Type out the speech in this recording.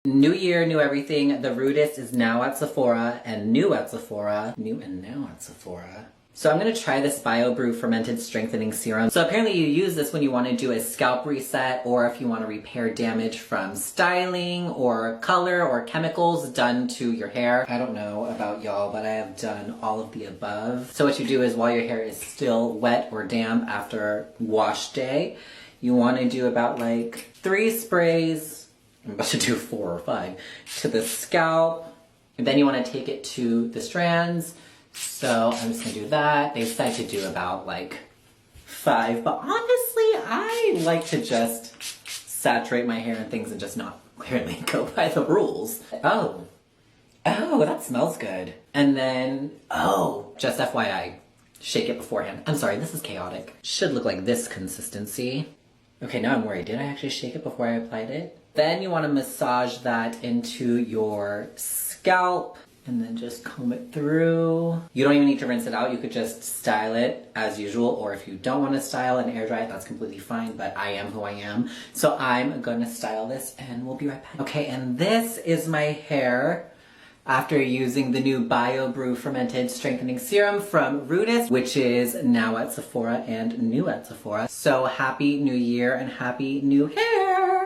New year, new everything. The Rudist is now at Sephora and new at Sephora. New and now at Sephora. So I'm gonna try this BioBrew Fermented Strengthening Serum. So apparently you use this when you wanna do a scalp reset or if you wanna repair damage from styling or color or chemicals done to your hair. I don't know about y'all, but I have done all of the above. So what you do is while your hair is still wet or damp after wash day, you wanna do about like 3 sprays. I'm about to do 4 or 5 to the scalp, and then you want to take it to the strands. So I'm just gonna do that. They said to do about like 5, but honestly, I like to just saturate my hair and things and just not clearly go by the rules. Oh, that smells good. And then, just FYI, shake it beforehand. I'm sorry, this is chaotic. Should look like this consistency. Okay, now I'm worried. Did I actually shake it before I applied it? Then you want to massage that into your scalp and then just comb it through. You don't even need to rinse it out. You could just style it as usual, or if you don't want to style and air dry it, that's completely fine, but I am who I am. So I'm gonna style this and we'll be right back. Okay, and this is my hair after using the new BioBrew Fermented Strengthening Serum from Rudist, which is now at Sephora and new at Sephora. So happy new year and happy new hair!